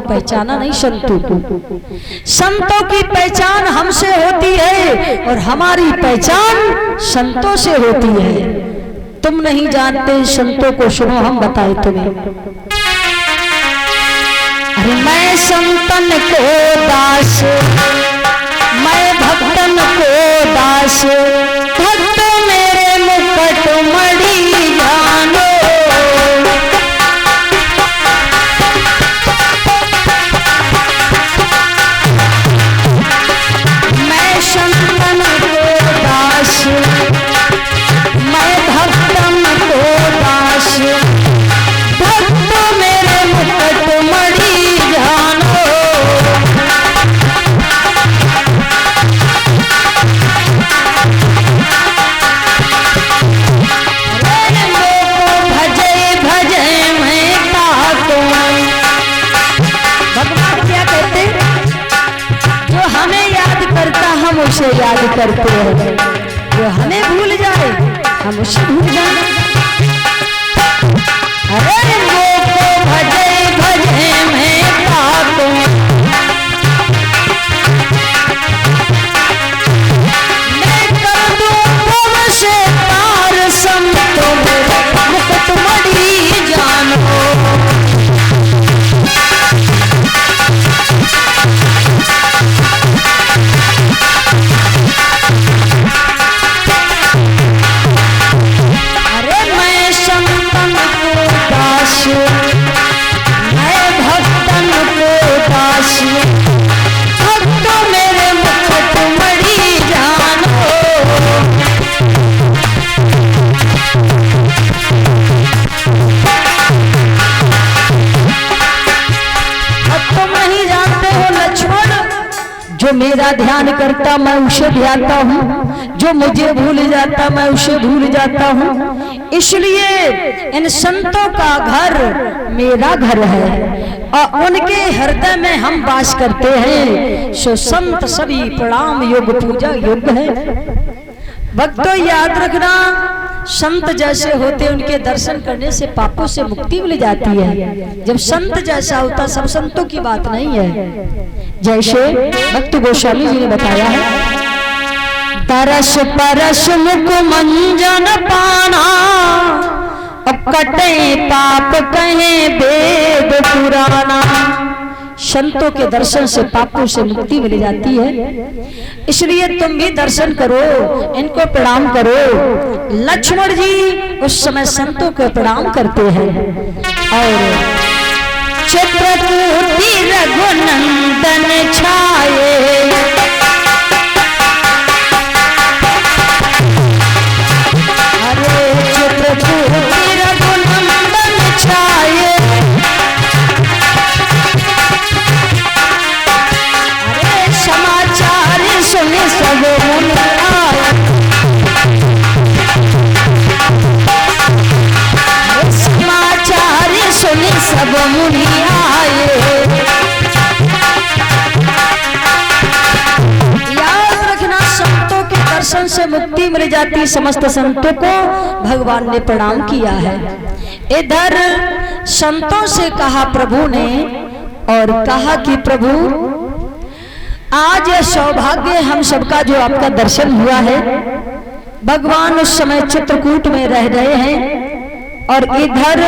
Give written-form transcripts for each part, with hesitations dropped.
पहचाना नहीं संतों को। संतों की पहचान हमसे होती है और हमारी पहचान संतों से होती है। तुम नहीं जानते संतों को, सुनो हम बताए तुम्हें। अरे मैं संतन को दास, मैं भक्तन को दास, भक्त मेरे मुकुट मणि जानो। मैं संतन को दास, मैं भक्तन को दास, भक्त मेरे मुकुट मणि जानो। हम उसे याद करते हैं, जो हमें भूल जाए हम उसे भूल जाए। अरे वो भजे भजे मैं पापू, मैं कर दूं तुमसे तार संतो मुकुट मणि जानो। मैं भक्तन को दास, भक्त मेरे मुकुट मणि जानो। अब तुम नहीं जानते हो लक्ष्मण, जो मेरा ध्यान करता मैं उसे ध्याता हूँ, जो मुझे भूल जाता मैं उसे भूल जाता हूँ। इसलिए इन संतों का घर मेरा घर है और उनके हृदय में हम वास करते हैं। सो संत सभी प्रणाम योग पूजा योग्य है। भक्तों याद रखना, संत जैसे होते उनके दर्शन करने से पापों से मुक्ति मिल जाती है। जब संत जैसा होता, सब संतों की बात नहीं है। जैसे भक्त गोस्वामी जी ने बताया है, तरस परस मुख मंजन पाना, कटे पाप कहे वेद पुराना। संतों के दर्शन से पापों से मुक्ति मिल जाती है। इसलिए तुम भी दर्शन करो, इनको प्रणाम करो। लक्ष्मण जी उस समय संतों को प्रणाम करते हैं और चित्रकूटी रघुनंदन छाये, सब मुनि आए। याद रखना, संतों के दर्शन से मुक्ति मिल जाती। समस्त संतों को भगवान ने प्रणाम किया है। इधर संतों से कहा प्रभु ने, और कहा कि प्रभु आज यह सौभाग्य हम सबका जो आपका दर्शन हुआ है। भगवान उस समय चित्रकूट में रह रहे हैं और इधर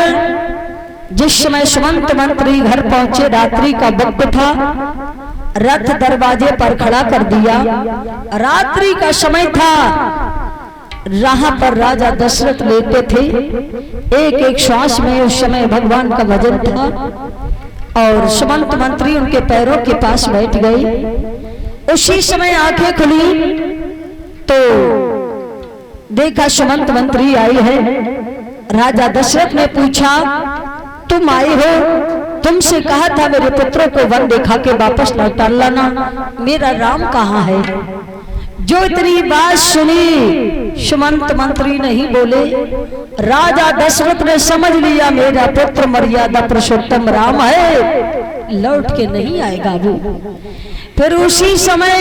जिस समय सुमंत मंत्री घर पहुंचे, रात्रि का वक्त था, रथ दरवाजे पर खड़ा कर दिया। रात्रि का समय था, यहाँ पर राजा दशरथ लेटे थे। एक एक श्वास में उस समय भगवान का भजन था और सुमंत मंत्री उनके पैरों के पास बैठ गए। उसी समय आंखें खुली तो देखा सुमंत मंत्री आई है। राजा दशरथ ने पूछा, तुम आए हो, तुमसे कहा था मेरे पुत्रों को वन दिखा के वापस लौटा लाना, मेरा राम कहाँ है? जो इतनी बात सुनी सुमंत मंत्री नहीं बोले। राजा दशरथ ने समझ लिया मेरा पुत्र मर्यादा पुरुषोत्तम राम है, लौट के नहीं आएगा वो। फिर उसी समय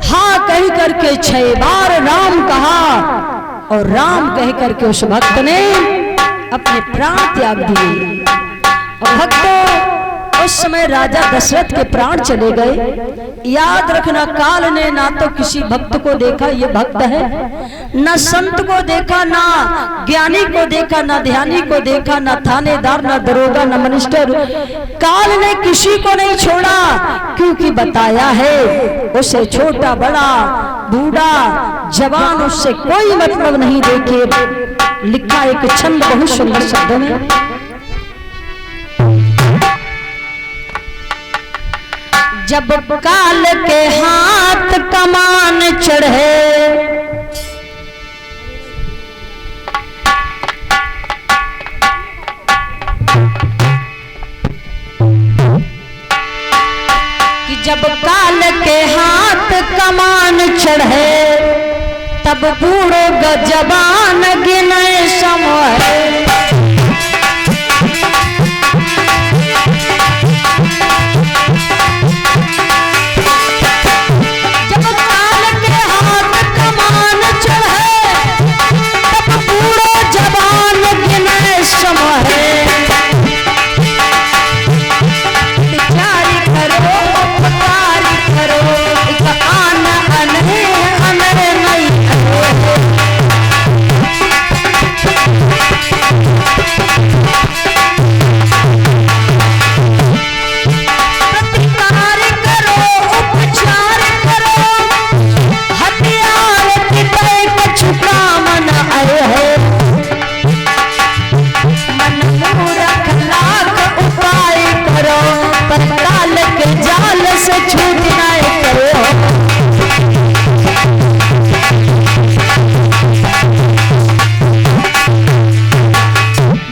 हाँ कह करके 6 बार राम कहा और राम कह करके उस भक्त ने अपने प्राण त्याग दिए। और भक्तों उस समय राजा दशरथ के प्राण चले गए। याद रखना, काल ने ना तो किसी भक्त को देखा ये भक्त है, न संत को देखा, ना ज्ञानी को देखा, ना ध्यानी को देखा, ना थानेदार, ना दरोगा, ना मिनिस्टर। काल ने किसी को नहीं छोड़ा, क्योंकि बताया है उसे छोटा बड़ा बूढ़ा जवान उससे कोई मतलब नहीं। देखिए लिखा एक छंद बहुत सुंदर शब्दों में, जब काल के हाथ कमान चढ़े, कि जब काल के हाथ कमान चढ़े, तब बूढ़ो जवान गिने समय।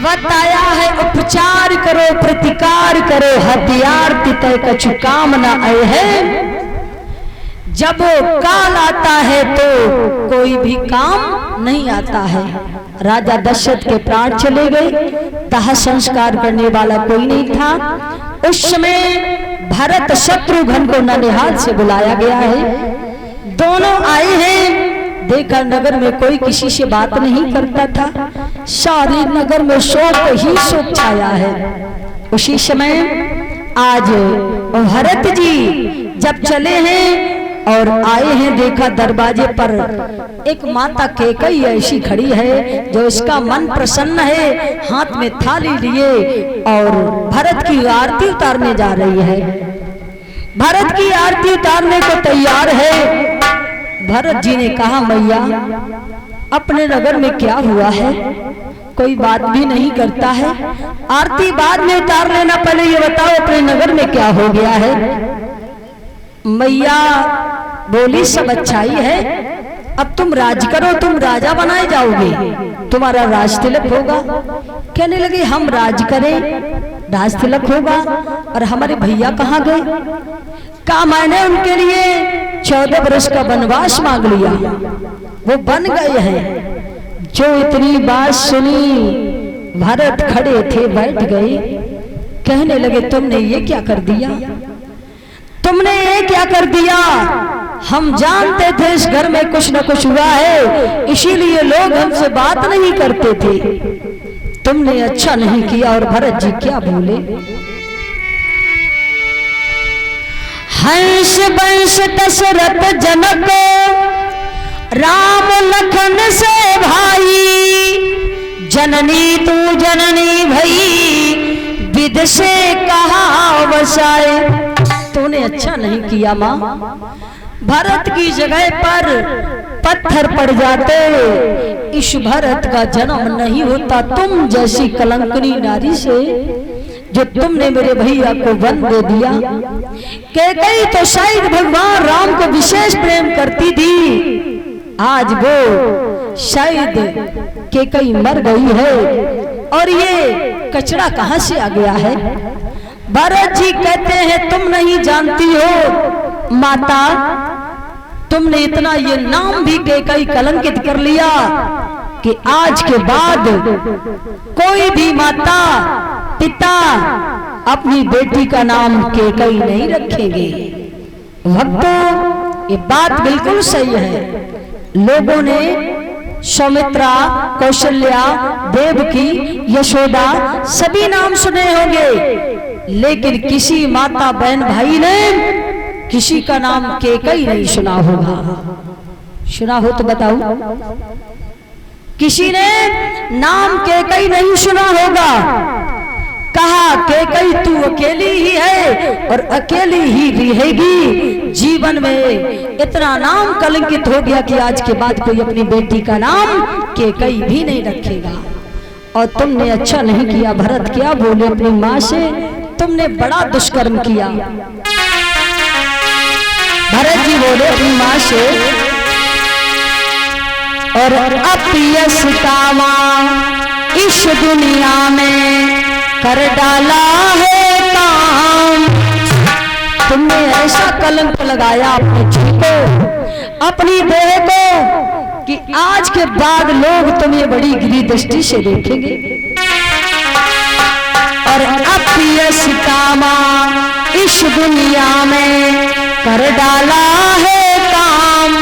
बताया है उपचार करो प्रतिकार करो, हथियार तितय कछु काम न आए है। जब काल आता है तो कोई भी काम नहीं आता है। राजा दशरथ के प्राण चले गए, दाह संस्कार करने वाला कोई नहीं था। उस समय भरत शत्रुघ्न को ननिहाल से बुलाया गया है। दोनों आए हैं। देखा नगर में कोई किसी से बात नहीं करता था, सारे नगर में शोक ही शोक छाया है। उसी समय आज भरत जी जब चले हैं और आए हैं, देखा दरवाजे पर एक माता कैकेयी ऐसी खड़ी है जो इसका मन प्रसन्न है, हाथ में थाली लिए और भरत की आरती उतारने जा रही है। भरत की आरती उतारने को तैयार है। भरत जी ने कहा, मैया अपने नगर में क्या हुआ है? कोई बात भी नहीं करता है। आरती बाद में उतार लेना, पहले ये बताओ अपने नगर में क्या हो गया है? मैया बोली, सब अच्छाई है, अब तुम राज करो, तुम राजा बनाए जाओगे, तुम्हारा राज तिलक होगा। कहने लगे, हम राज करें, राज तिलक होगा, और हमारे भैया कहाँ गए? कहा मैंने उनके लिए 14 वर्ष का वनवास मांग लिया, वो बन गए हैं। जो इतनी बात सुनी भरत खड़े थे, बैठ गए। कहने लगे, तुमने ये क्या कर दिया? तुमने ये क्या कर दिया? हम जानते थे इस घर में कुछ न कुछ हुआ है, इसीलिए लोग हमसे बात नहीं करते थे। तुमने अच्छा नहीं किया। और भरत जी क्या बोले? हंस वंश दशरथ जनक राम लखन से भाई, जननी तू जननी भई विद से कहा वसाए। तूने अच्छा नहीं किया माँ। भरत की जगह पर पत्थर पड़ जाते, इस भरत का जन्म नहीं होता। तुम जैसी कलंकनी नारी से जो तुमने मेरे भैया को वन दे दिया। कैकेयी तो शायद भगवान राम को विशेष प्रेम करती थी, आज वो शायद कैकेयी मर गई है और ये कचरा कहां से आ गया है? भरत जी कहते हैं, तुम नहीं जानती हो माता, तुमने इतना ये नाम भी कैकेयी कलंकित कर लिया कि आज के बाद कोई भी माता पिता अपनी बेटी का नाम कैकेयी नहीं रखेंगे। भक्तों, ये बात बिल्कुल सही है। लोगों ने सौमित्रा, कौशल्या, देवकी, यशोदा सभी नाम सुने होंगे, लेकिन किसी माता बहन भाई ने किसी का नाम कैकई नहीं सुना होगा। सुना हो तो बताओ, किसी ने नाम कैकई नहीं सुना होगा। कहा कैकई तू अकेली ही है और अकेली ही रहेगी। जीवन में इतना नाम कलंकित हो गया कि आज के बाद कोई अपनी बेटी का नाम कैकई भी नहीं रखेगा। और तुमने अच्छा नहीं किया भरत, क्या बोले अपनी माँ से, तुमने बड़ा दुष्कर्म किया। भरत जी बोले अपनी माँ से, और अपयश कामा इस दुनिया में कर डाला है काम। तुमने ऐसा कलंक लगाया अपने जी को, अपनी देह को, कि आज के बाद लोग तुम्हें बड़ी गिरी दृष्टि से देखेंगे। और अपयश कामा इस दुनिया में कर डाला है काम।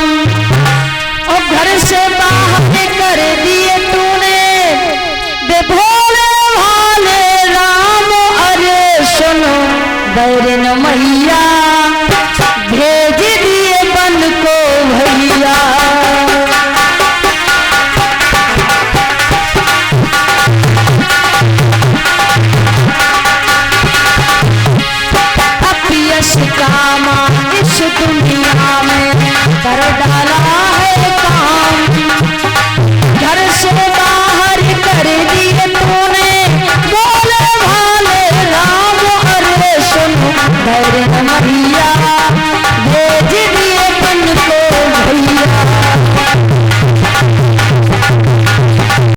और घर से बाहर कर दिए तूने दे भोले भाले राम। अरे सुनो बैरन मैया